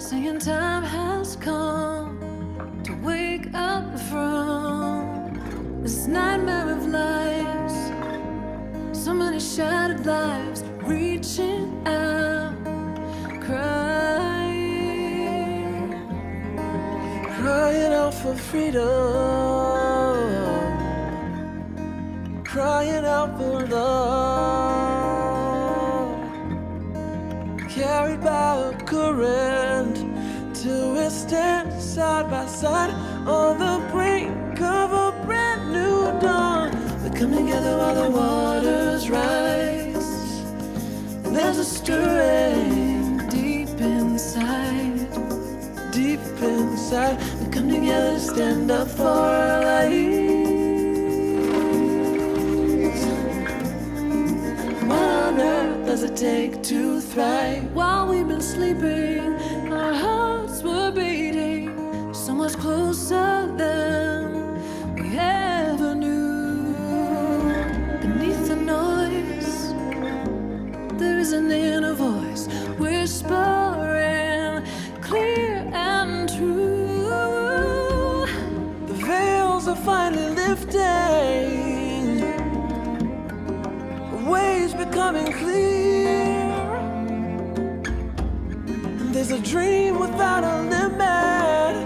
saying time has come to wake up from this nightmare of lives. So many shattered lives, reaching out, crying out for freedom, crying out for love, carried by a current till we stand side by side on the brink of a brand new dawn. We come together while the waters rise. There's a stirring deep inside, deep inside. We come together to stand up for our lives. What on earth does it take to thrive? While we've been sleeping, our hearts were beating so much closer than we ever knew. Beneath the noise, there is an inner voice whispering clear and true. The veils are finally lifting, the waves becoming clear. There's a dream without a limit,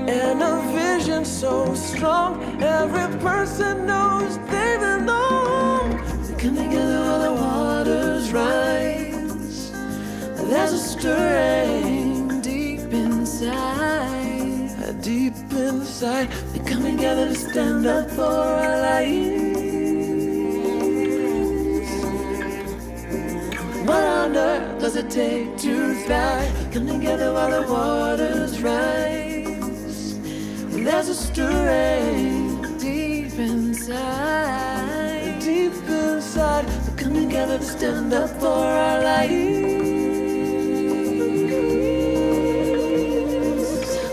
and a vision so strong, every person knows they belong. They come together while the waters rise. There's a stirring deep inside, deep inside. They come together to stand up for our lives. What on earth does it take to thrive? Come together while the waters rise. There's a stirring deep inside, deep inside. We come together to stand up for our lives.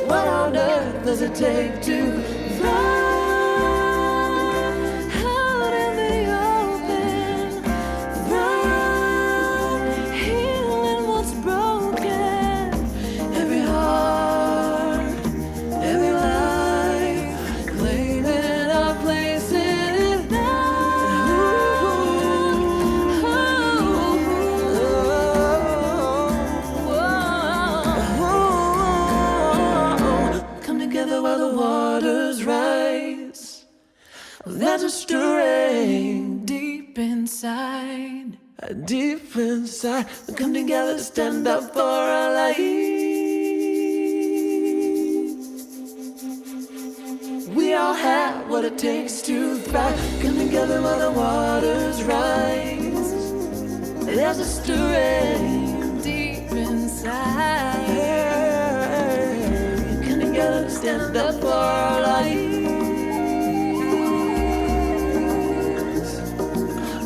What on earth does it take to fly out in the open, run, healing what's broken, every heart, every life, claiming our place in it now. Come together while the waters rise. There's a stirring deep inside, deep inside. We come together to stand up for our lives. We all have what it takes to thrive. Come together while the waters rise. There's a stirring deep inside. We come together to stand up for our lives.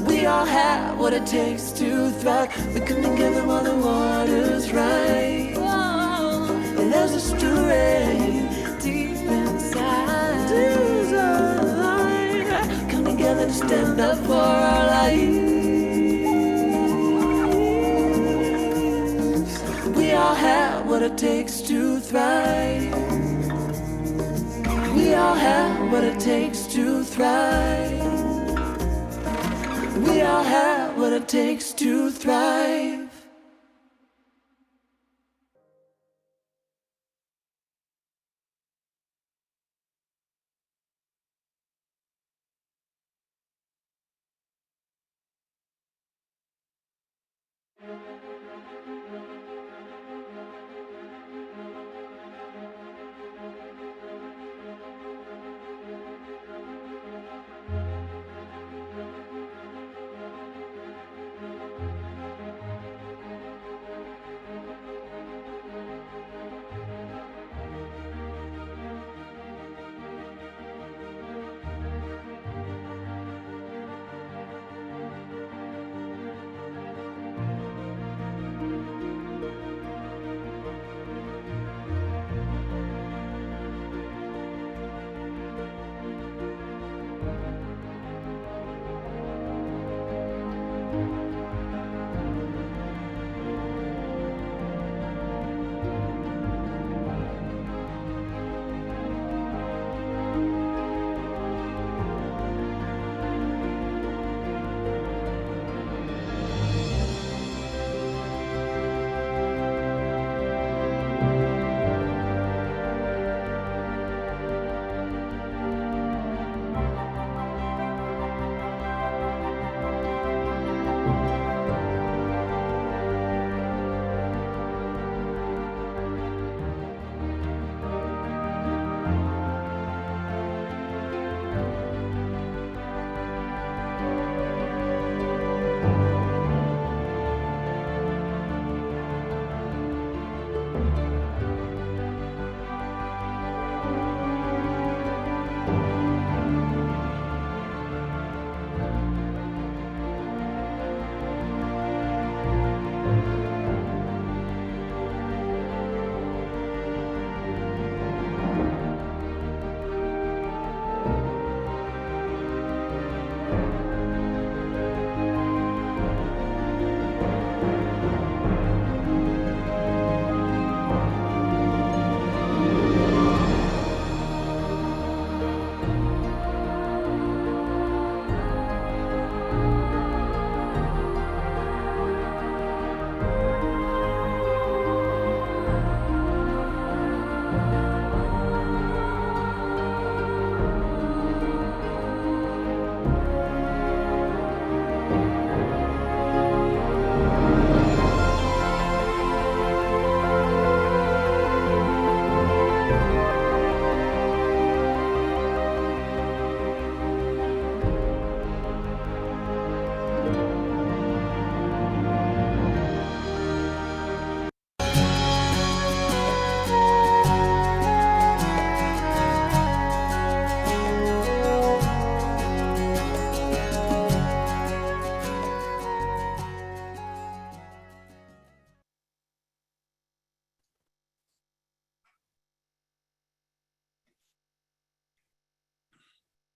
We all have what it takes to thrive. We come together while the waters rise. And there's a stirring deep inside. Come together to stand up for our lives. We all have what it takes to thrive. We all have what it takes to thrive. We all have what it takes to thrive.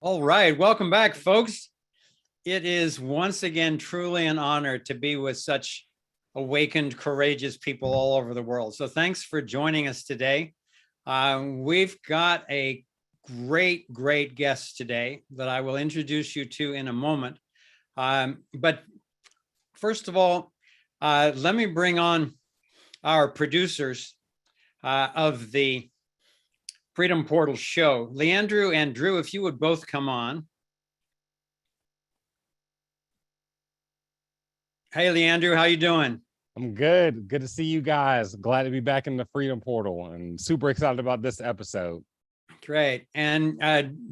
All right, welcome back, folks. It is once again truly an honor to be with such awakened, courageous people all over the world. So thanks for joining us today. We've got a great guest today that I will introduce you to in a moment. But first of all, let me bring on our producers of the Freedom Portal show. Leandrew and Drew, if you would both come on. Hey, Leandrew, how you doing? I'm good. Good to see you guys. Glad to be back in the Freedom Portal and super excited about this episode. Great. And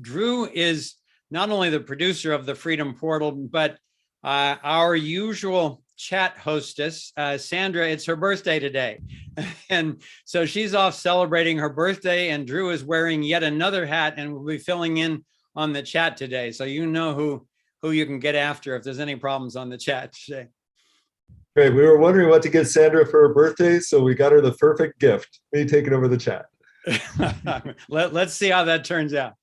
Drew is not only the producer of the Freedom Portal, but our usual chat hostess, Sandra. It's her birthday today. And so she's off celebrating her birthday, and Drew is wearing yet another hat and will be filling in on the chat today. So you know who you can get after if there's any problems on the chat today. Great. We were wondering what to get Sandra for her birthday, so we got her the perfect gift. Me taking over the chat. Let's see how that turns out.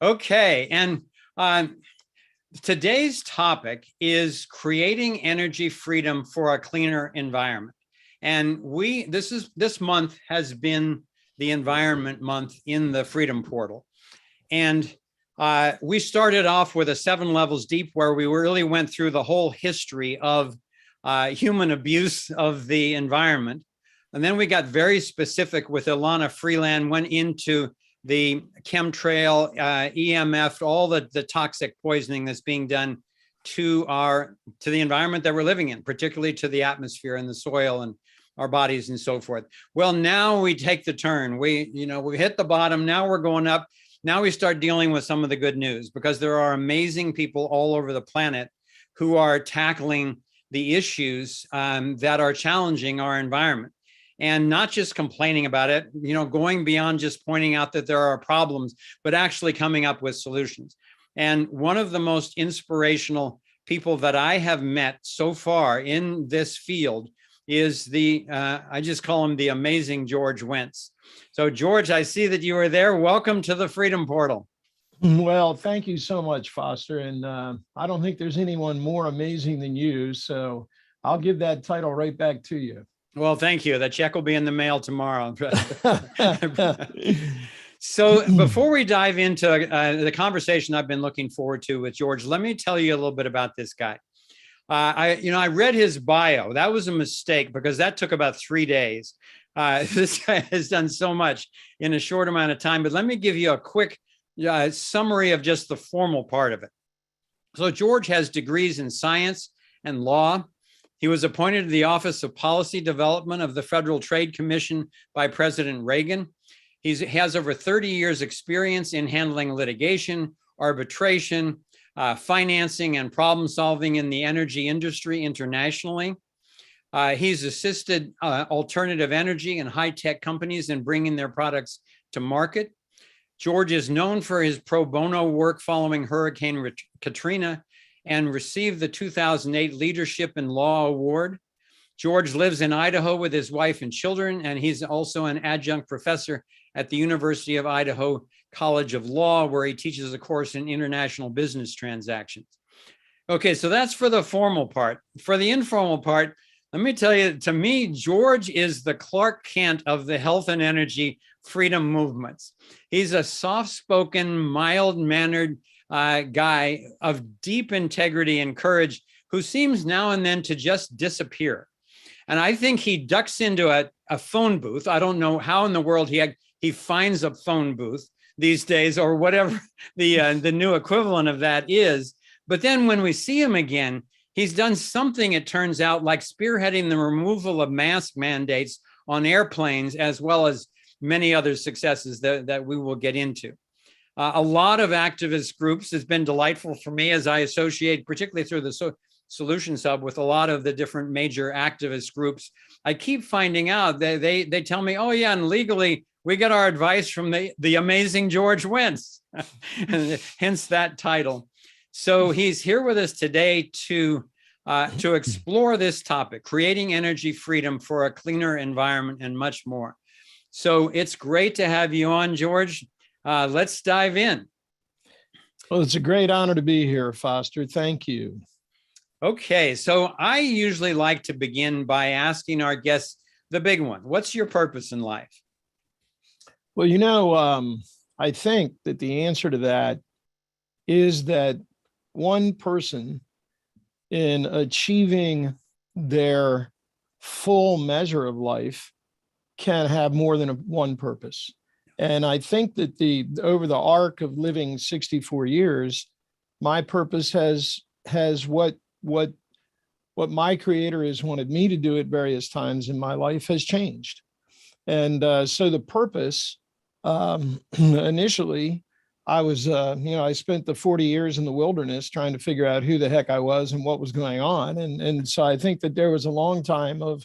Okay. And today's topic is creating energy freedom for a cleaner environment. And this month has been the environment month in the Freedom Portal. And we started off with a 7 levels deep where we really went through the whole history of human abuse of the environment. And then we got very specific with Ilana Freeland, went into the chemtrail, EMF, all the toxic poisoning that's being done to the environment that we're living in, particularly to the atmosphere and the soil and our bodies and so forth. Well, now we take the turn. We hit the bottom. Now we're going up. Now we start dealing with some of the good news, because there are amazing people all over the planet who are tackling the issues that are challenging our environment, and not just complaining about it, going beyond just pointing out that there are problems, but actually coming up with solutions. And one of the most inspirational people that I have met so far in this field is I just call him the amazing George Wentz. So George, I see that you are there. Welcome to the Freedom Portal. Well, thank you so much, Foster. And I don't think there's anyone more amazing than you. So I'll give that title right back to you. Well, thank you. The check will be in the mail tomorrow. So before we dive into the conversation I've been looking forward to with George, let me tell you a little bit about this guy. I read his bio. That was a mistake, because that took about 3 days. This guy has done so much in a short amount of time, but let me give you a quick summary of just the formal part of it. So George has degrees in science and law. He was appointed to the Office of Policy Development of the Federal Trade Commission by President Reagan. He has over 30 years experience in handling litigation, arbitration, financing, and problem solving in the energy industry internationally. He's assisted alternative energy and high-tech companies in bringing their products to market. George is known for his pro bono work following Hurricane Katrina and received the 2008 Leadership in Law Award. George lives in Idaho with his wife and children, and he's also an adjunct professor at the University of Idaho College of Law, where he teaches a course in international business transactions. Okay, so that's for the formal part. For the informal part, let me tell you, to me, George is the Clark Kent of the health and energy freedom movements. He's a soft-spoken, mild-mannered guy of deep integrity and courage who seems now and then to just disappear. And I think he ducks into a phone booth. I don't know how in the world he finds a phone booth these days, or whatever the new equivalent of that is. But then when we see him again, he's done something, it turns out, like spearheading the removal of mask mandates on airplanes, as well as many other successes that we will get into. A lot of activist groups. Has been delightful for me as I associate, particularly through the Solutions Hub, with a lot of the different major activist groups. I keep finding out that they tell me, oh yeah, and legally we get our advice from the amazing George Wentz, and hence that title. So he's here with us today to explore this topic, creating energy freedom for a cleaner environment, and much more. So it's great to have you on, George. Let's dive in. Well, it's a great honor to be here, Foster. Thank you. Okay, so I usually like to begin by asking our guests the big one. What's your purpose in life? Well, I think that the answer to that is that one person in achieving their full measure of life can have more than one purpose. And I think that over the arc of living 64 years, my purpose has what my creator has wanted me to do at various times in my life has changed. And so the purpose, initially, I was, I spent the 40 years in the wilderness trying to figure out who the heck I was and what was going on. And so I think that there was a long time of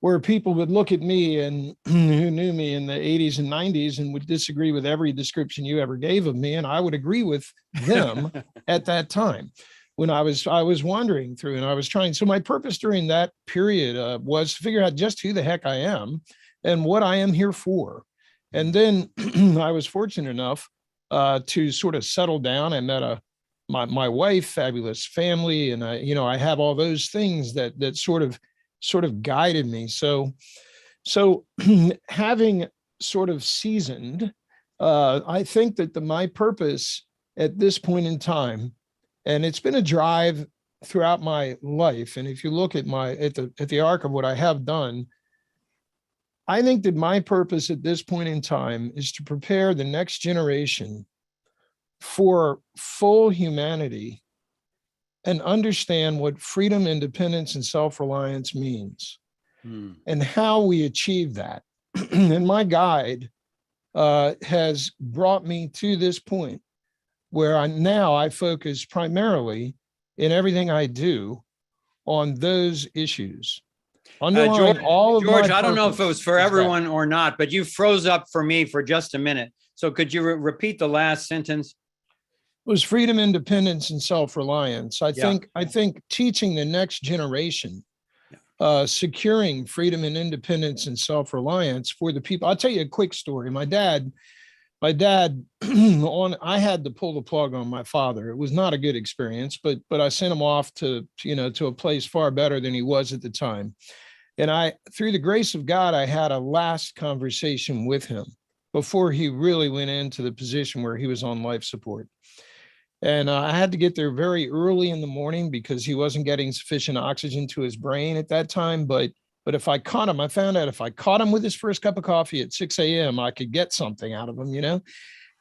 where people would look at me and who knew me in the 80s and 90s and would disagree with every description you ever gave of me. And I would agree with them at that time when I was wandering through and I was trying. So my purpose during that period was to figure out just who the heck I am and what I am here for. And then I was fortunate enough to sort of settle down. I met my wife, fabulous family, and I have all those things that sort of guided me. So having sort of seasoned, I think that my purpose at this point in time, and it's been a drive throughout my life. And if you look at the arc of what I have done, I think that my purpose at this point in time is to prepare the next generation for full humanity and understand what freedom, independence, and self-reliance means and how we achieve that. And my guide has brought me to this point where I focus primarily in everything I do on those issues. George, I don't know if it was for is everyone or not, but you froze up for me for just a minute. So could you repeat the last sentence? Was freedom, independence, and self-reliance. I think teaching the next generation, securing freedom and independence and self-reliance for the people. I'll tell you a quick story. My dad, I had to pull the plug on my father. It was not a good experience, but I sent him off to a place far better than he was at the time. And through the grace of God, I had a last conversation with him before he really went into the position where he was on life support. And I had to get there very early in the morning because he wasn't getting sufficient oxygen to his brain at that time. But if I caught him, I found out if I caught him with his first cup of coffee at 6 a.m., I could get something out of him,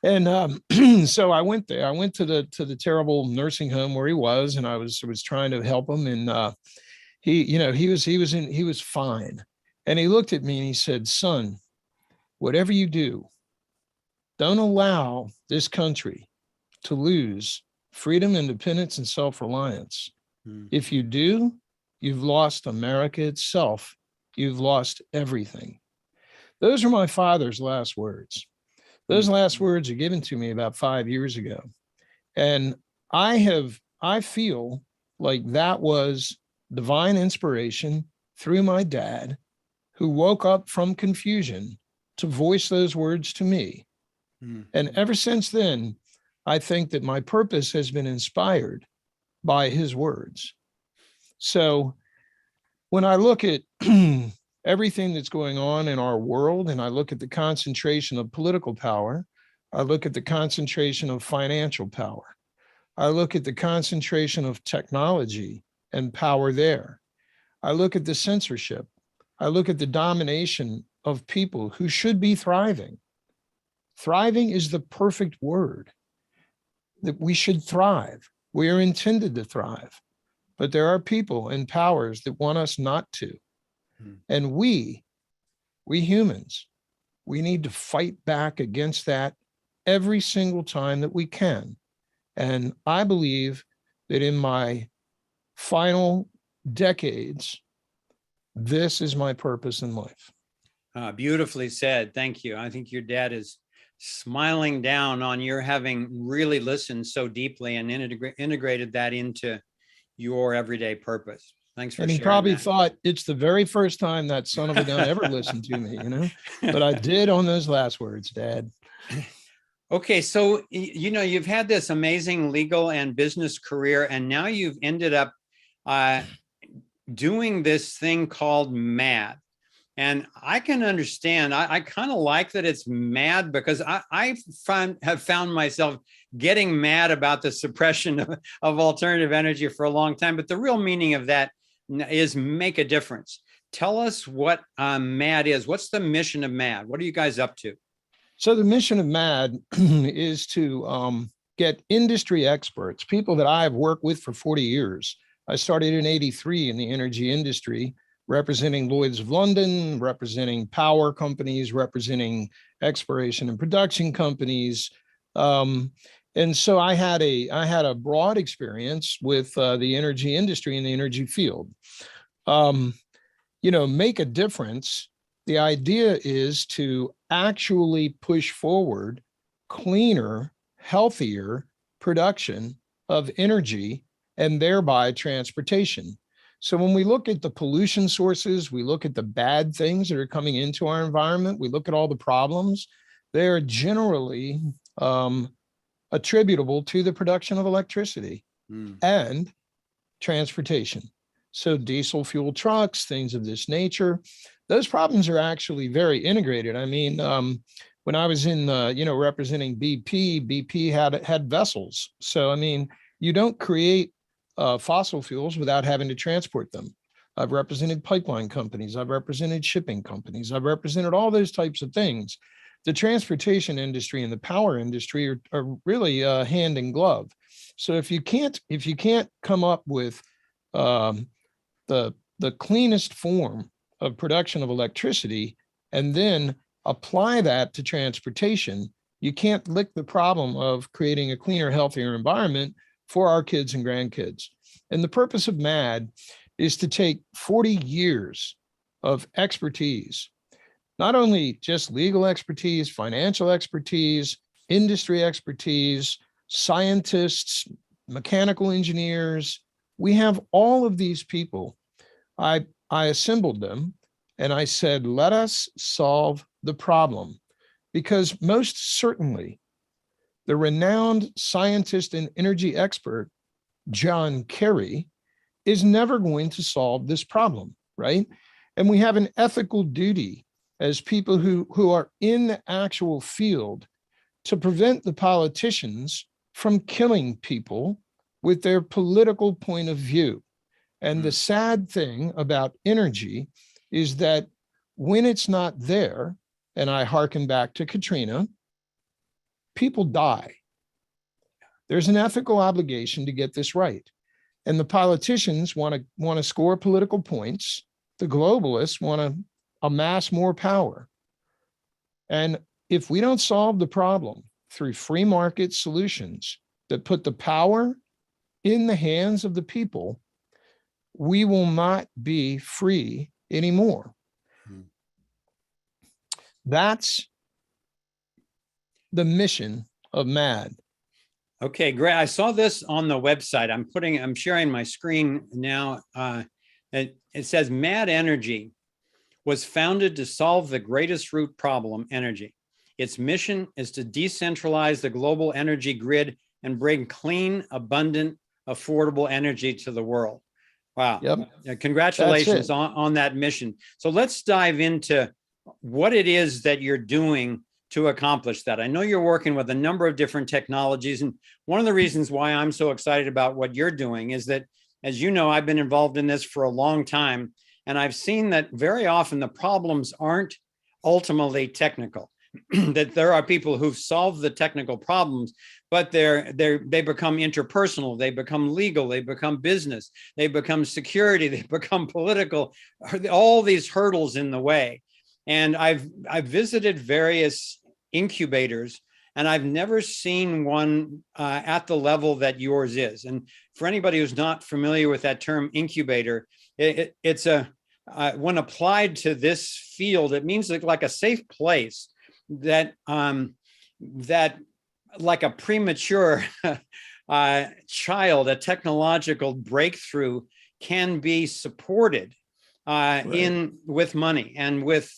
And so I went there. I went to the terrible nursing home where he was, and I was trying to help him. And he was fine. And he looked at me and he said, "Son, whatever you do, don't allow this country to lose freedom, independence, and self-reliance. If you do, you've lost America itself. You've lost everything." Those are my father's last words. Those last words are given to me about 5 years ago. And I feel like that was divine inspiration through my dad, who woke up from confusion to voice those words to me. And ever since then, I think that my purpose has been inspired by his words. So when I look at everything that's going on in our world, and I look at the concentration of political power, I look at the concentration of financial power, I look at the concentration of technology and power there, I look at the censorship, I look at the domination of people who should be thriving. Thriving is the perfect word. That we should thrive. We are intended to thrive, but there are people and powers that want us not to. And we humans, we need to fight back against that every single time that we can. And I believe that in my final decades, this is my purpose in life. Beautifully said. Thank you. I think your dad is smiling down on your having really listened so deeply and integrated that into your everyday purpose. Thanks for sharing. And he probably thought it's the very first time that son of a gun ever listened to me, But I did on those last words, Dad. Okay, so you've had this amazing legal and business career, and now you've ended up doing this thing called MAD. And I can understand, I kind of like that it's MAD, because I have found myself getting mad about the suppression of alternative energy for a long time. But the real meaning of that is make a difference. Tell us what MAD is. What's the mission of MAD? What are you guys up to? So the mission of MAD is to get industry experts, people that I've worked with for 40 years. I started in '83 in the energy industry, representing Lloyd's of London, representing power companies, representing exploration and production companies. And so I had a broad experience with the energy industry and the energy field. Make a difference. The idea is to actually push forward cleaner, healthier production of energy and thereby transportation. So when we look at the pollution sources, we look at the bad things that are coming into our environment, we look at all the problems, they're generally attributable to the production of electricity and transportation. So diesel fuel trucks, things of this nature, those problems are actually very integrated. I mean, when I was in, representing BP had vessels. So, I mean, you don't create fossil fuels without having to transport them. I've represented pipeline companies. I've represented shipping companies. I've represented all those types of things. The transportation industry and the power industry are really hand in glove. So if you can't come up with the cleanest form of production of electricity and then apply that to transportation, you can't lick the problem of creating a cleaner, healthier environment for our kids and grandkids. And the purpose of MAD is to take 40 years of expertise, not only just legal expertise, financial expertise, industry expertise, scientists, mechanical engineers. We have all of these people. I assembled them and I said, let us solve the problem, because most certainly the renowned scientist and energy expert, John Kerry, is never going to solve this problem, right? And we have an ethical duty as people who are in the actual field to prevent the politicians from killing people with their political point of view. And the sad thing about energy is that when it's not there, and I hearken back to Katrina, people die. There's an ethical obligation to get this right. And the politicians want to score political points. The globalists want to amass more power. And if we don't solve the problem through free market solutions that put the power in the hands of the people, we will not be free anymore. That's the mission of MAD. Okay, great. I saw this on the website. I'm sharing my screen now. It says MAD Energy was founded to solve the greatest root problem, energy. Its mission is to decentralize the global energy grid and bring clean, abundant, affordable energy to the world. Wow. Yep. Congratulations on that mission. So let's dive into what it is that you're doing to accomplish that. I know you're working with a number of different technologies. And one of the reasons why I'm so excited about what you're doing is that, as you know, I've been involved in this for a long time. And I've seen that very often the problems aren't ultimately technical, that there are people who've solved the technical problems, but they become interpersonal, they become legal, they become business, they become security, they become political, all these hurdles in the way. And I've visited various incubators, and I've never seen one at the level that yours is. And for anybody who's not familiar with that term incubator, it's when applied to this field, it means like a safe place that like a premature child, a technological breakthrough can be supported with money and with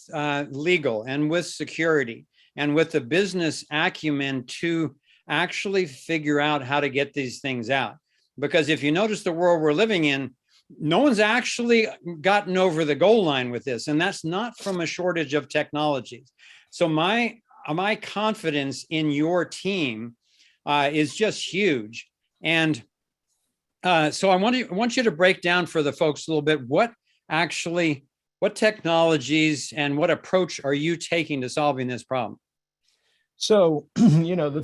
legal and with security and with the business acumen to actually figure out how to get these things out. Because if you notice the world we're living in, no one's actually gotten over the goal line with this, and that's not from a shortage of technologies. So my confidence in your team is just huge. And so I want you to break down for the folks a little bit what technologies and what approach are you taking to solving this problem? So, the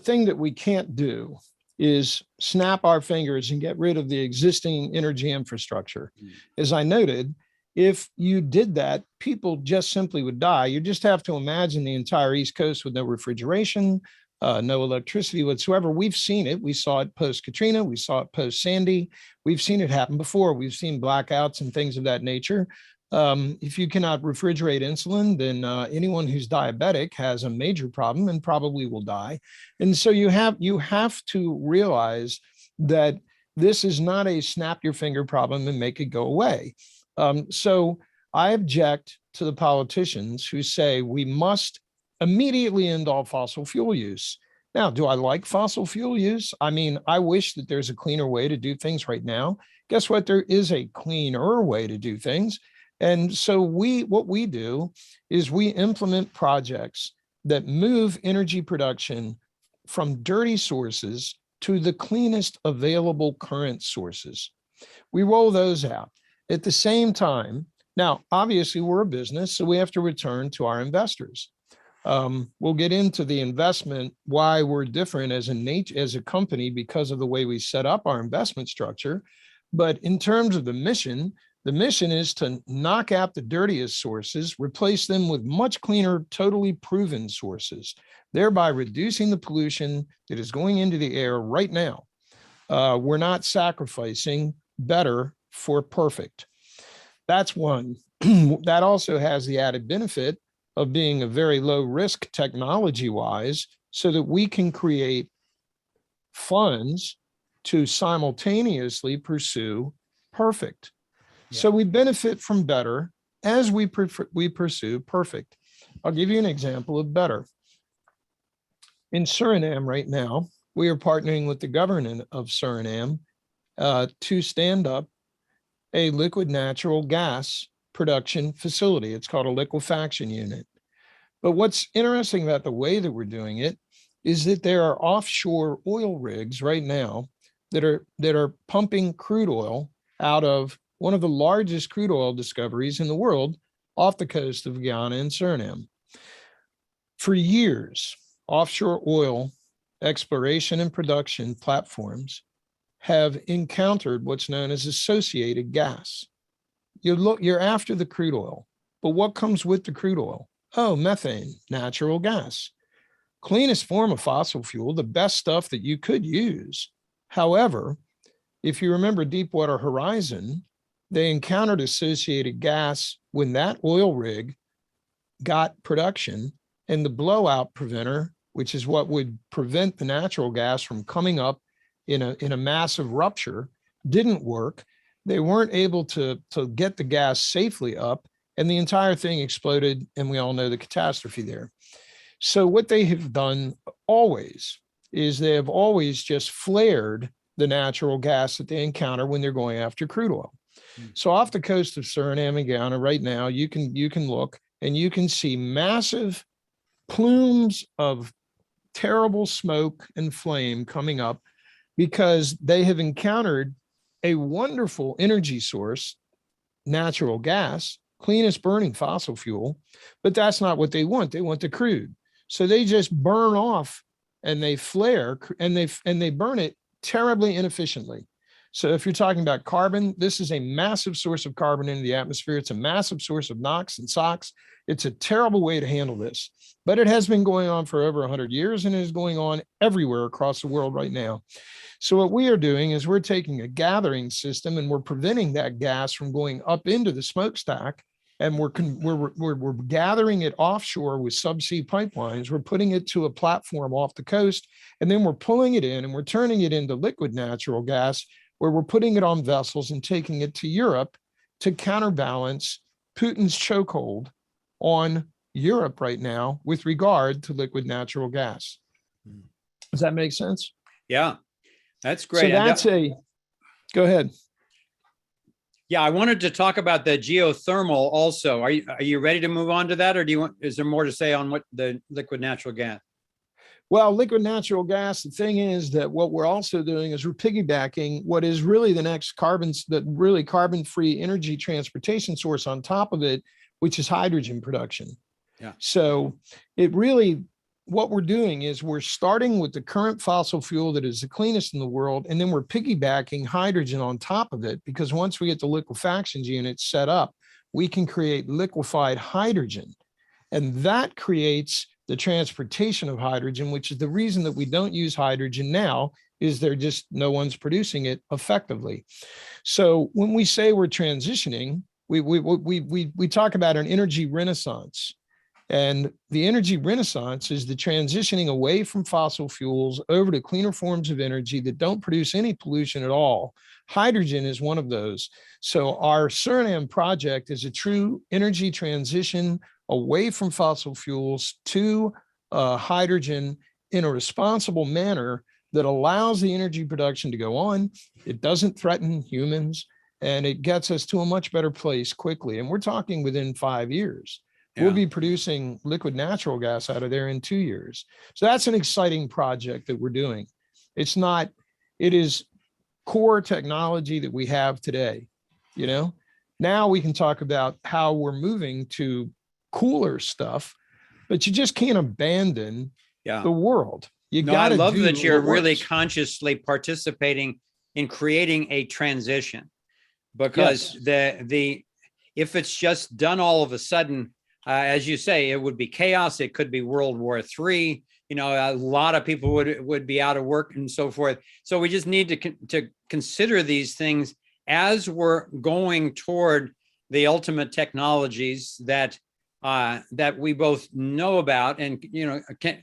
thing that we can't do is snap our fingers and get rid of the existing energy infrastructure. As I noted, if you did that, people just simply would die. You just have to imagine the entire East Coast with no refrigeration, no electricity whatsoever. We've seen it. We saw it post Katrina. We saw it post Sandy. We've seen it happen before. We've seen blackouts and things of that nature. If you cannot refrigerate insulin, then anyone who's diabetic has a major problem and probably will die. And so you have to realize that this is not a snap your finger problem and make it go away. So I object to the politicians who say we must immediately end all fossil fuel use. Now, do I like fossil fuel use? I mean, I wish that there's a cleaner way to do things right now. Guess what? There is a cleaner way to do things. And so what we do is we implement projects that move energy production from dirty sources to the cleanest available current sources. We roll those out. At the same time, now, obviously, we're a business, so we have to return to our investors. We'll get into the investment, why we're different as a company because of the way we set up our investment structure. But in terms of the mission is to knock out the dirtiest sources, replace them with much cleaner, totally proven sources, thereby reducing the pollution that is going into the air right now. We're not sacrificing better for perfect. That's one. That also has the added benefit of being a very low risk technology-wise, so that we can create funds to simultaneously pursue perfect. So we benefit from better as we pursue perfect. I'll give you an example of better. In Suriname right now, we are partnering with the government of Suriname to stand up a liquid natural gas production facility. It's called a liquefaction unit. But what's interesting about the way that we're doing it is that there are offshore oil rigs right now that are pumping crude oil out of one of the largest crude oil discoveries in the world off the coast of Guyana and Suriname. For years, offshore oil exploration and production platforms have encountered what's known as associated gas. You're after the crude oil, but what comes with the crude oil? Oh, methane, natural gas. Cleanest form of fossil fuel, the best stuff that you could use. However, if you remember Deepwater Horizon, they encountered associated gas when that oil rig got production, and the blowout preventer, which is what would prevent the natural gas from coming up in a massive rupture, didn't work. They weren't able to get the gas safely up, and the entire thing exploded, and we all know the catastrophe there. So what they have done always is they have always just flared the natural gas that they encounter when they're going after crude oil. So off the coast of Suriname and Guyana right now, you can look and you can see massive plumes of terrible smoke and flame coming up because they have encountered a wonderful energy source, natural gas, cleanest burning fossil fuel, but that's not what they want. They want the crude. So they just burn off and they flare and they burn it terribly inefficiently. So if you're talking about carbon, this is a massive source of carbon into the atmosphere. It's a massive source of NOx and SOx. It's a terrible way to handle this, but it has been going on for over 100 years and it is going on everywhere across the world right now. So what we are doing is we're taking a gathering system and we're preventing that gas from going up into the smokestack, and we're gathering it offshore with subsea pipelines. We're putting it to a platform off the coast, and then we're pulling it in and we're turning it into liquid natural gas, where we're putting it on vessels and taking it to Europe to counterbalance Putin's chokehold on Europe right now with regard to liquid natural gas. Does that make sense? Yeah, that's So great. that's go ahead. Yeah, I wanted to talk about the geothermal also. Are you ready to move on to that, or is there more to say on what the liquid natural gas? Well, liquid natural gas, the thing is that what we're also doing is we're piggybacking what is really the next carbon-free energy transportation source on top of it, which is hydrogen production. Yeah. So what we're doing is we're starting with the current fossil fuel that is the cleanest in the world, and then we're piggybacking hydrogen on top of it, because once we get the liquefaction units set up, we can create liquefied hydrogen. And that creates the transportation of hydrogen, which is the reason that we don't use hydrogen now, is no one's producing it effectively. So when we say we're transitioning, we talk about an energy renaissance. And the energy renaissance is the transitioning away from fossil fuels over to cleaner forms of energy that don't produce any pollution at all. Hydrogen is one of those. So our Suriname project is a true energy transition away from fossil fuels to hydrogen in a responsible manner that allows the energy production to go on. It doesn't threaten humans, and it gets us to a much better place quickly. And we're talking within 5 years. Yeah. We'll be producing liquid natural gas out of there in 2 years. So that's an exciting project that we're doing. It is core technology that we have today. Now we can talk about how we're moving to cooler stuff, but you just can't abandon the world. I love that you're really consciously participating in creating a transition, because if it's just done all of a sudden, as you say, it would be chaos. It could be World War III. A lot of people would be out of work and so forth. So we just need to consider these things as we're going toward the ultimate technologies that we both know about and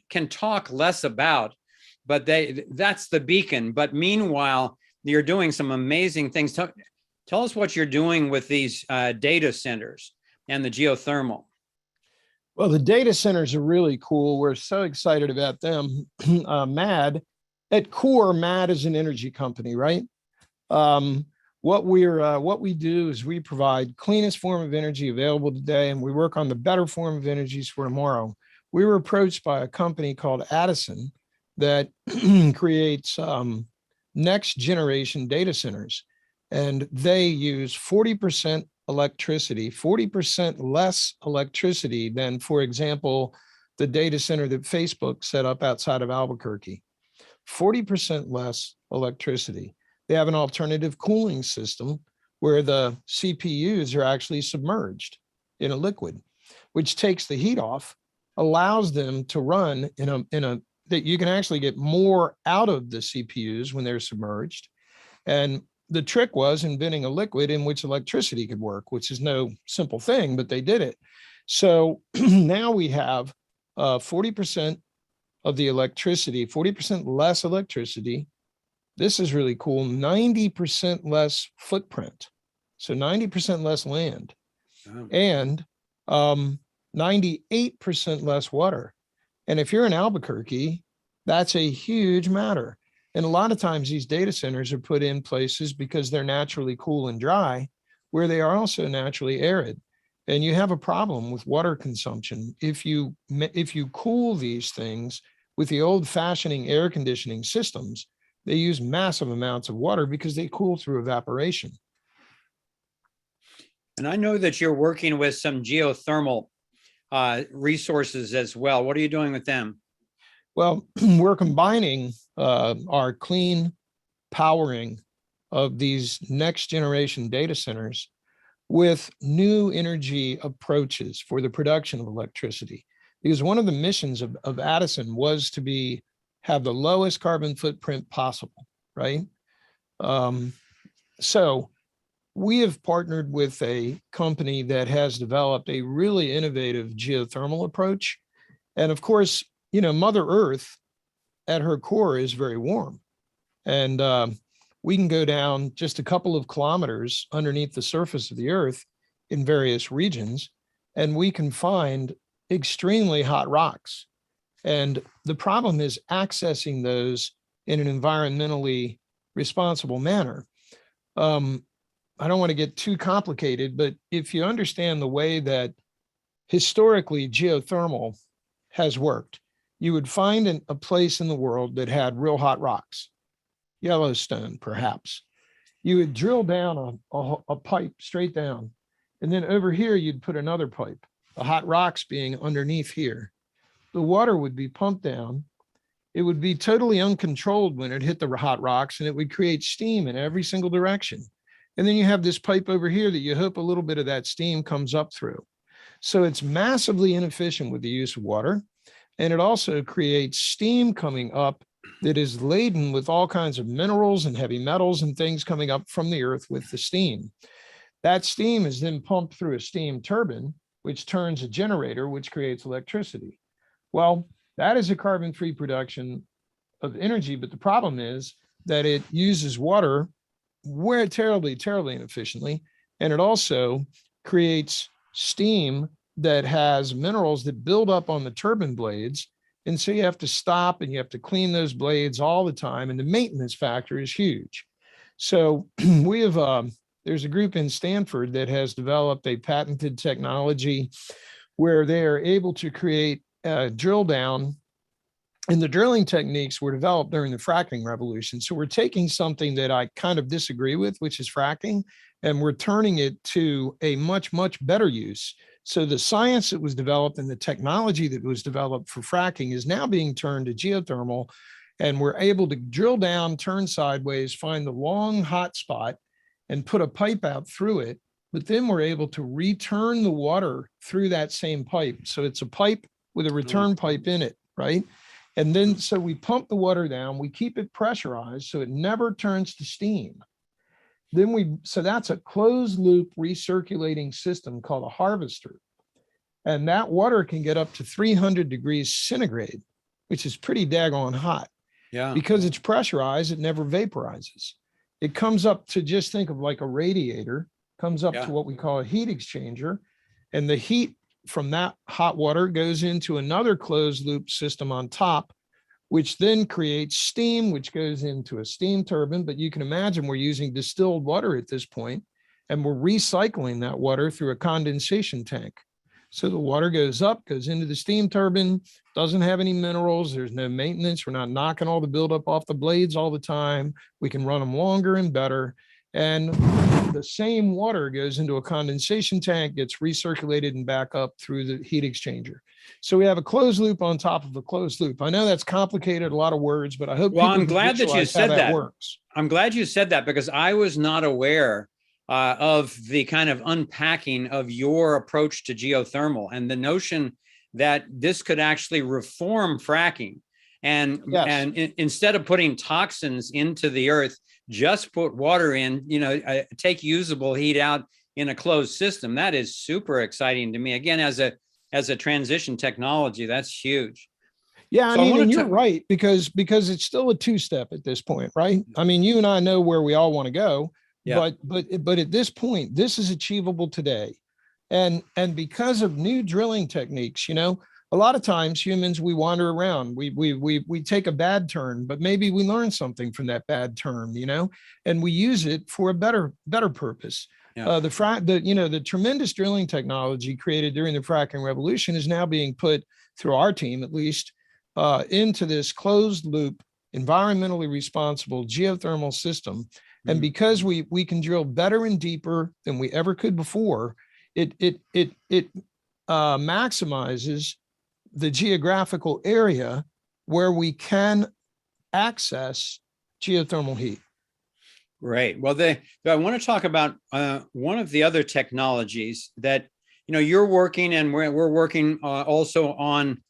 can talk less about. But that's the beacon. But meanwhile, you're doing some amazing things. Tell us what you're doing with these data centers and the geothermal. Well, the data centers are really cool. We're so excited about them. MAD, at core, MAD is an energy company, right? What we do is we provide cleanest form of energy available today, and we work on the better form of energies for tomorrow. We were approached by a company called Addison that creates next generation data centers, and they use 40% electricity, 40% less electricity than, for example, the data center that Facebook set up outside of Albuquerque. 40% less electricity. They have an alternative cooling system where the CPUs are actually submerged in a liquid, which takes the heat off, allows them to run that you can actually get more out of the CPUs when they're submerged. And the trick was inventing a liquid in which electricity could work, which is no simple thing, but they did it. So now we have 40% of the electricity, 40% less electricity. This is really cool. 90% less footprint. So 90% less land, and 98% less water. And if you're in Albuquerque, that's a huge matter. And a lot of times these data centers are put in places because they're naturally cool and dry, where they are also naturally arid. And you have a problem with water consumption. If you cool these things with the old-fashioned air conditioning systems, they use massive amounts of water because they cool through evaporation. And I know that you're working with some geothermal resources as well. What are you doing with them? Well, we're combining our clean powering of these next generation data centers with new energy approaches for the production of electricity. Because one of the missions of Addison was to have the lowest carbon footprint possible, right? So we have partnered with a company that has developed a really innovative geothermal approach. And of course, Mother Earth at her core is very warm. And we can go down just a couple of kilometers underneath the surface of the Earth in various regions, and we can find extremely hot rocks. And the problem is accessing those in an environmentally responsible manner. I don't want to get too complicated, but if you understand the way that historically geothermal has worked, you would find a place in the world that had real hot rocks, Yellowstone, perhaps. You would drill down a pipe straight down, and then over here, you'd put another pipe, the hot rocks being underneath here. The water would be pumped down. It would be totally uncontrolled when it hit the hot rocks, and it would create steam in every single direction. And then you have this pipe over here that you hope a little bit of that steam comes up through. So it's massively inefficient with the use of water. And it also creates steam coming up that is laden with all kinds of minerals and heavy metals and things coming up from the earth with the steam. That steam is then pumped through a steam turbine, which turns a generator, which creates electricity. Well, that is a carbon-free production of energy, but the problem is that it uses water terribly inefficiently, and it also creates steam that has minerals that build up on the turbine blades, and so you have to stop and you have to clean those blades all the time, and the maintenance factor is huge. So we have there's a group in Stanford that has developed a patented technology where they are able to create a drill down. And the drilling techniques were developed during the fracking revolution. So we're taking something that I kind of disagree with, which is fracking, and we're turning it to a much, much better use. So the science that was developed and the technology that was developed for fracking is now being turned to geothermal, and we're able to drill down, turn sideways, find the long hot spot, and put a pipe out through it. But then we're able to return the water through that same pipe. So it's a pipe with a return pipe in it, right? And then, so we pump the water down, we keep it pressurized so it never turns to steam. Then so that's a closed loop recirculating system called a harvester. And that water can get up to 300 degrees centigrade, which is pretty daggone hot. Yeah. Because it's pressurized, it never vaporizes. It comes up to, just think of like a radiator, comes up to what we call a heat exchanger, and the heat from that hot water goes into another closed loop system on top, which then creates steam, which goes into a steam turbine. But you can imagine we're using distilled water at this point, and we're recycling that water through a condensation tank. So the water goes up, goes into the steam turbine, doesn't have any minerals. There's no maintenance. We're not knocking all the buildup off the blades all the time. We can run them longer and better. And the same water goes into a condensation tank, gets recirculated and back up through the heat exchanger. So we have a closed loop on top of a closed loop. I know that's complicated, a lot of words, but I hope. Well, I'm glad that you said that. Works. I'm glad you said that, because I was not aware of the kind of unpacking of your approach to geothermal and the notion that this could actually reform fracking. And, instead of putting toxins into the earth, just put water in, take usable heat out in a closed system. That is super exciting to me. Again, as a transition technology, that's huge. Yeah, so I mean, and you're right, because it's still a two-step at this point, right? I mean, you and I know where we all want to go, but at this point, this is achievable today. And because of new drilling techniques, a lot of times humans, we wander around, we take a bad turn, but maybe we learn something from that bad turn, and we use it for a better purpose. Yeah. The tremendous drilling technology created during the fracking revolution is now being put, through our team at least, into this closed loop, environmentally responsible geothermal system. Mm-hmm. And because we can drill better and deeper than we ever could before, it maximizes the geographical area where we can access geothermal heat. Great. Well, I want to talk about one of the other technologies that you're working, and we're working also on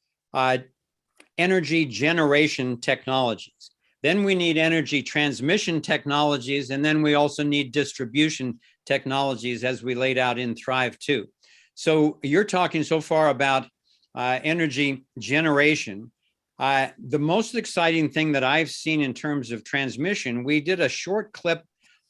energy generation technologies. Then we need energy transmission technologies, and then we also need distribution technologies, as we laid out in Thrive 2. So you're talking so far about energy generation. The most exciting thing that I've seen in terms of transmission, we did a short clip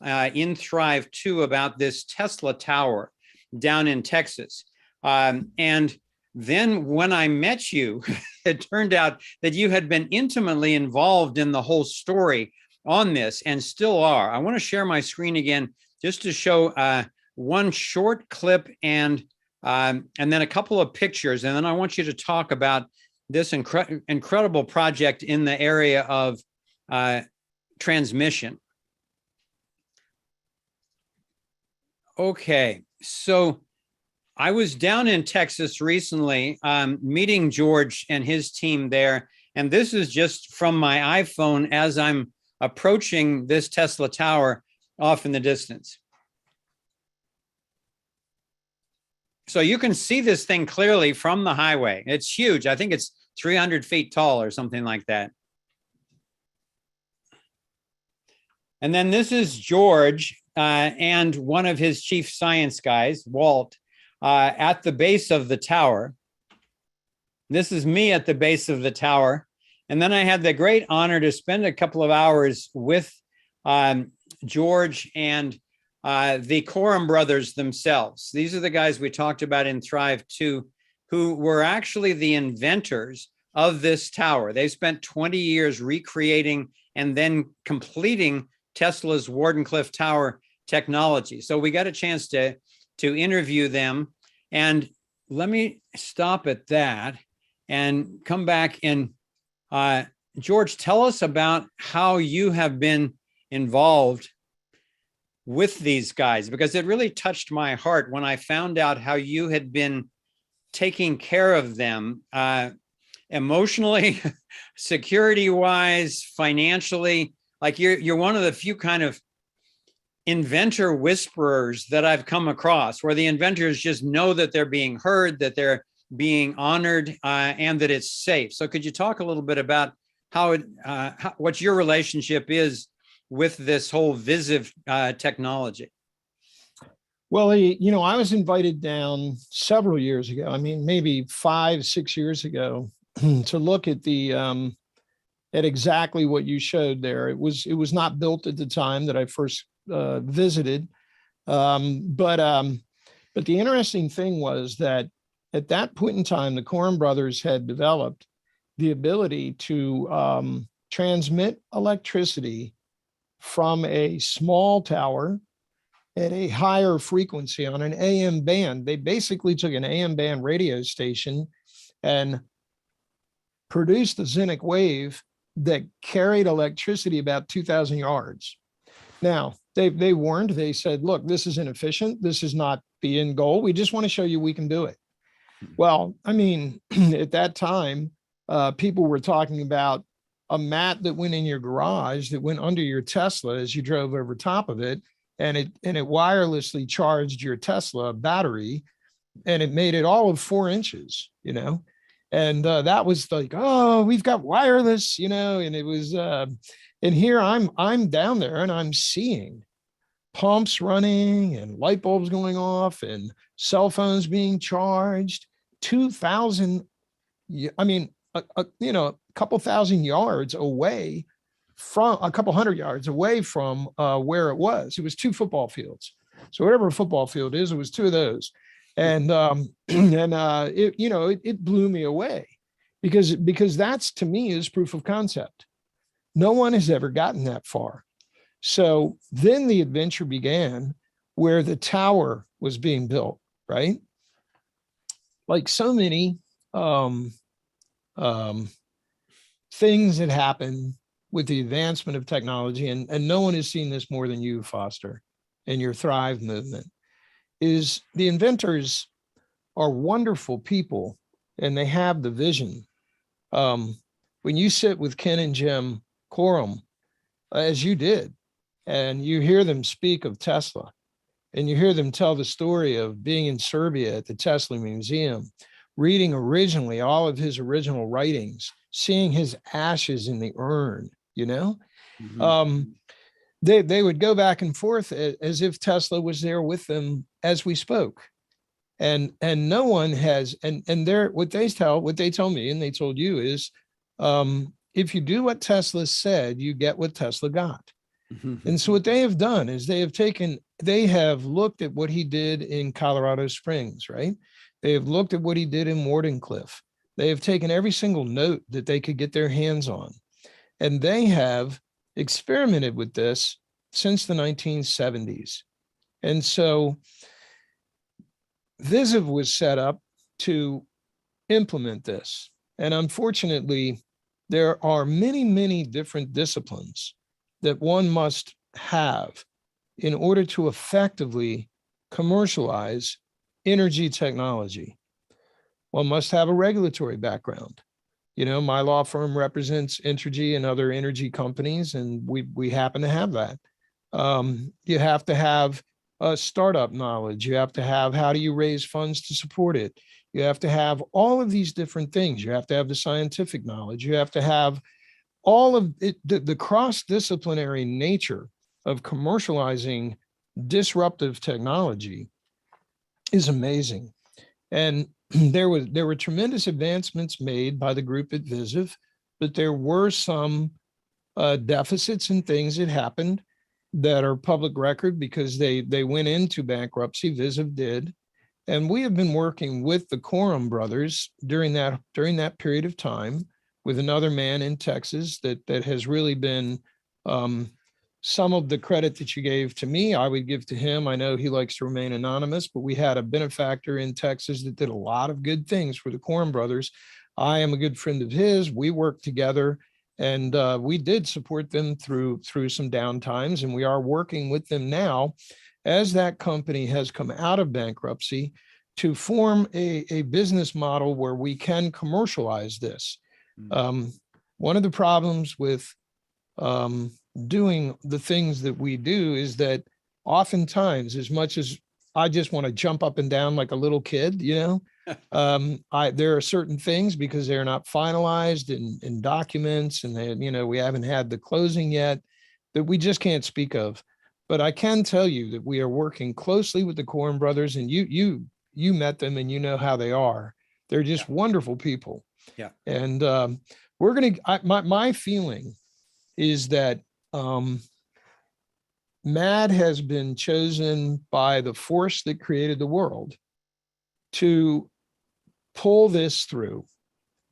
in Thrive 2 about this Tesla tower down in Texas. And then when I met you, it turned out that you had been intimately involved in the whole story on this and still are. I want to share my screen again just to show one short clip and then a couple of pictures. And then I want you to talk about this incredible project in the area of transmission. Okay, so I was down in Texas recently meeting George and his team there. And this is just from my iPhone as I'm approaching this Tesla tower off in the distance. So you can see this thing clearly from the highway. It's huge. I think it's 300 feet tall or something like that. And then this is George and one of his chief science guys, Walt, at the base of the tower. This is me at the base of the tower. And then I had the great honor to spend a couple of hours with George and the Coram brothers themselves. These are the guys we talked about in Thrive 2, who were actually the inventors of this tower. They spent 20 years recreating and then completing Tesla's Wardenclyffe Tower technology. So we got a chance to interview them. And let me stop at that and come back and George, tell us about how you have been involved with these guys, because it really touched my heart when I found out how you had been taking care of them emotionally, security-wise, financially. Like you're one of the few kind of inventor whisperers that I've come across, where the inventors just know that they're being heard, that they're being honored, and that it's safe. So could you talk a little bit about what your relationship is with this whole Visiv technology? Well, I was invited down several years ago. I mean, maybe 5-6 years ago, to look at at exactly what you showed there. It was not built at the time that I first visited, but the interesting thing was that at that point in time, the Coram brothers had developed the ability to transmit electricity from a small tower at a higher frequency on an AM band. They basically took an AM band radio station and produced a Zinc wave that carried electricity about 2,000 yards. Now, they warned, they said, look, this is inefficient. This is not the end goal. We just want to show you we can do it. Well, I mean, at that time, people were talking about a mat that went in your garage that went under your Tesla as you drove over top of it, and it wirelessly charged your Tesla battery, and it made it all of 4 inches, and that was like, oh, we've got wireless, and it was, and here I'm down there and I'm seeing pumps running and light bulbs going off and cell phones being charged 2,000, I mean, a couple thousand yards away from, a couple hundred yards away from where it was. It was 2 football fields. So whatever a football field is, it was 2 of those. And it blew me away because that's, to me, is proof of concept. No one has ever gotten that far. So then the adventure began where the tower was being built, right? Like so many things that happen with the advancement of technology, and no one has seen this more than you, Foster, and your Thrive movement, is the inventors are wonderful people and they have the vision. When you sit with Ken and Jim Coram, as you did, and you hear them speak of Tesla, and you hear them tell the story of being in Serbia at the Tesla Museum, reading originally all of his original writings, seeing his ashes in the urn, mm-hmm. They would go back and forth as if Tesla was there with them as we spoke. And no one has, and what they tell me, and they told you, is if you do what Tesla said, you get what Tesla got. Mm-hmm. And so what they have done is they have looked at what he did in Colorado Springs, right? They have looked at what he did in Wardenclyffe. They have taken every single note that they could get their hands on. And they have experimented with this since the 1970s. And so Visiv was set up to implement this. And unfortunately, there are many, many different disciplines that one must have in order to effectively commercialize energy technology. One must have a regulatory background. You know, my law firm represents Entergy and other energy companies, and we happen to have that. You have to have startup knowledge. You have to have, how do you raise funds to support it? You have to have all of these different things. You have to have the scientific knowledge. You have to have all of it, the cross-disciplinary nature of commercializing disruptive technology is amazing. And there were tremendous advancements made by the group at Visiv, but there were some deficits and things that happened that are public record because they went into bankruptcy. Visiv did. And we have been working with the Coram brothers during that period of time with another man in Texas that has really been some of the credit that you gave to me, I would give to him. I know he likes to remain anonymous, but we had a benefactor in Texas that did a lot of good things for the Coram brothers. I am a good friend of his. We worked together, and we did support them through some down times, and we are working with them now as that company has come out of bankruptcy to form a business model where we can commercialize this. One of the problems with doing the things that we do is that oftentimes, as much as I just want to jump up and down like a little kid, you know, there are certain things because they're not finalized in documents, and they, you know, we haven't had the closing yet, that we just can't speak of. But I can tell you that we are working closely with the Coram brothers, and you met them and you know how they are. They're just wonderful people. Yeah. And we're going to, my feeling is that MAD has been chosen by the force that created the world to pull this through.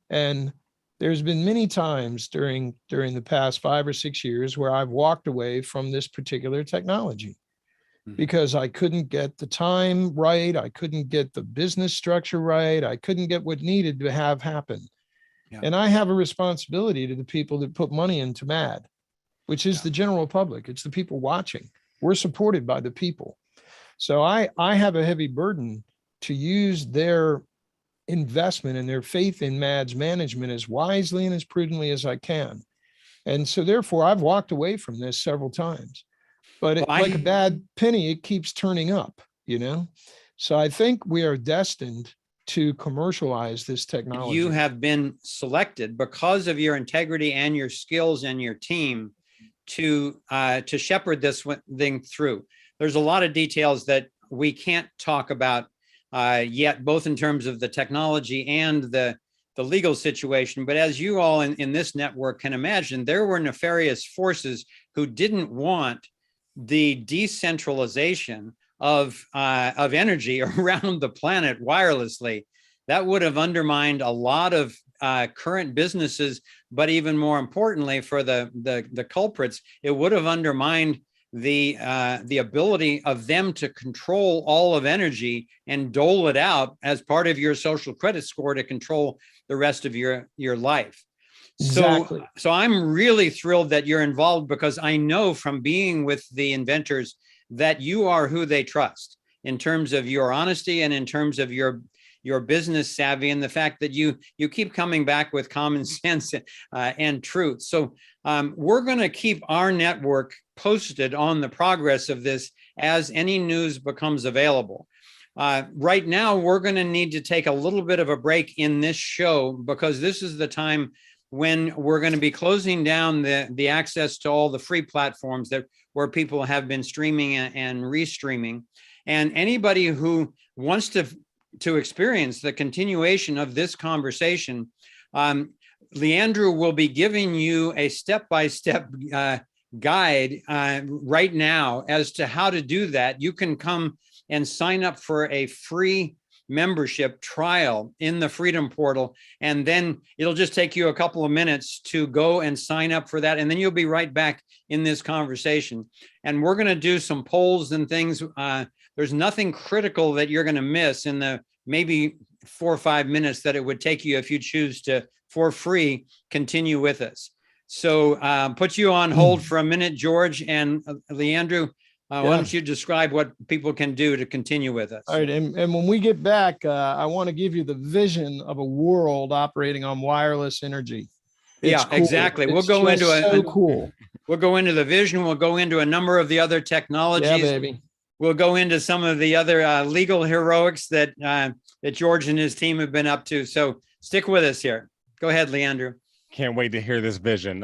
And there's been many times during the past 5 or 6 years where I've walked away from this particular technology because I couldn't get the time right. I couldn't get the business structure right. I couldn't get what needed to have happen. Yeah. And I have a responsibility to the people that put money into MAD, which is the general public. It's the people watching. We're supported by the people. So I have a heavy burden to use their investment and their faith in MAD's management as wisely and as prudently as I can. And so therefore I've walked away from this several times, but like a bad penny, it keeps turning up, you know? So I think we are destined to commercialize this technology. You have been selected because of your integrity and your skills and your team to shepherd this thing through. There's a lot of details that we can't talk about yet, both in terms of the technology and the legal situation. But as you all in this network can imagine, there were nefarious forces who didn't want the decentralization of energy around the planet wirelessly. That would have undermined a lot of current businesses, but even more importantly for the culprits, it would have undermined the ability of them to control all of energy and dole it out as part of your social credit score to control the rest of your life. Exactly. So I'm really thrilled that you're involved, because I know from being with the inventors that you are who they trust in terms of your honesty and in terms of your business savvy, and the fact that you keep coming back with common sense and truth. So we're going to keep our network posted on the progress of this as any news becomes available. Right now, we're going to need to take a little bit of a break in this show, because this is the time when we're going to be closing down the access to all the free platforms where people have been streaming and restreaming. And anybody who wants to experience the continuation of this conversation, Leandrew will be giving you a step-by-step guide right now as to how to do that. You can come and sign up for a free membership trial in the Freedom Portal. And then it'll just take you a couple of minutes to go and sign up for that. And then you'll be right back in this conversation. And we're going to do some polls and things. There's nothing critical that you're going to miss in the maybe 4 or 5 minutes that it would take you if you choose to, for free, continue with us. So put you on hold for a minute, George and Leandro. Why don't you describe what people can do to continue with us? All right. And when we get back, I want to give you the vision of a world operating on wireless energy. It's cool. Exactly. We'll It's go into just so cool. We'll go into the vision. We'll go into a number of the other technologies. Yeah, baby. We'll go into some of the other legal heroics that that George and his team have been up to. So stick with us here. Go ahead, Leandro. Can't wait to hear this vision.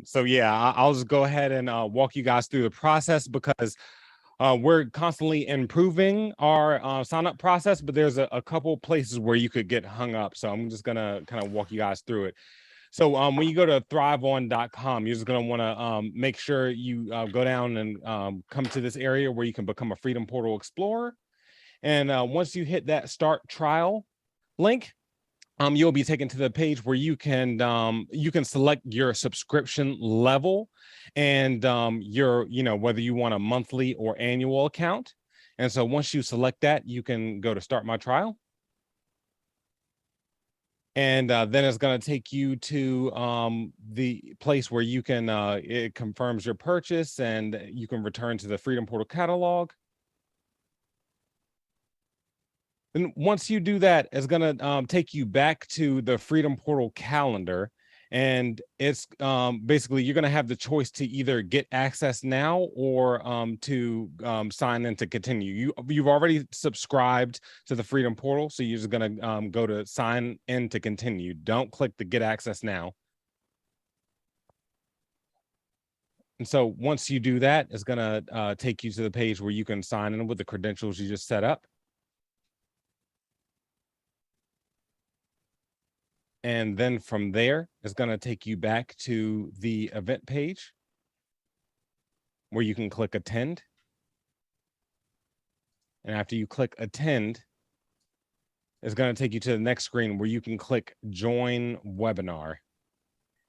So yeah, I'll just go ahead and walk you guys through the process, because we're constantly improving our sign up process, but there's a couple places where you could get hung up. So I'm just gonna kind of walk you guys through it. So when you go to thriveon.com, you're just gonna want to make sure you go down and come to this area where you can become a Freedom Portal Explorer. And once you hit that start trial link, you'll be taken to the page where you can select your subscription level and your, whether you want a monthly or annual account. And so once you select that, you can go to start my trial. And then it's going to take you to the place where you can, it confirms your purchase and you can return to the Freedom Portal catalog. And once you do that, it's going to take you back to the Freedom Portal calendar. And it's basically, you're going to have the choice to either get access now or to sign in to continue. You've already subscribed to the Freedom Portal, so you're just going to go to sign in to continue. Don't click the get access now. And so once you do that, it's going to take you to the page where you can sign in with the credentials you just set up. And then from there, it's going to take you back to the event page where you can click attend. And after you click attend, it's going to take you to the next screen where you can click join webinar.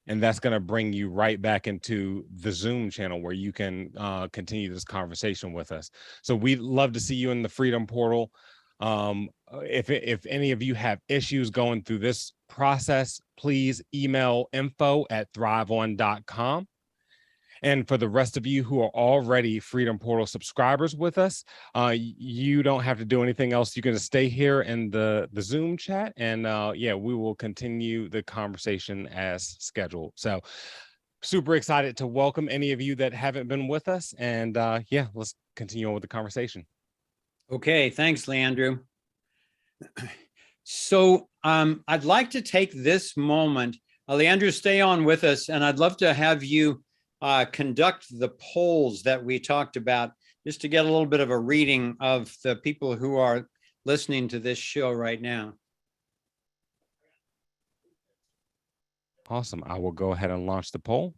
And that's going to bring you right back into the Zoom channel where you can continue this conversation with us. So we'd love to see you in the Freedom Portal. If any of you have issues going through this process, please email info@thriveon.com. And for the rest of you who are already Freedom Portal subscribers with us, you don't have to do anything else. You can just stay here in the Zoom chat, and yeah, we will continue the conversation as scheduled. So super excited to welcome any of you that haven't been with us, and yeah, let's continue on with the conversation. Okay, thanks, Leandro. So I'd like to take this moment, Leandro, stay on with us, and I'd love to have you conduct the polls that we talked about, just to get a little bit of a reading of the people who are listening to this show right now. Awesome. I will go ahead and launch the poll.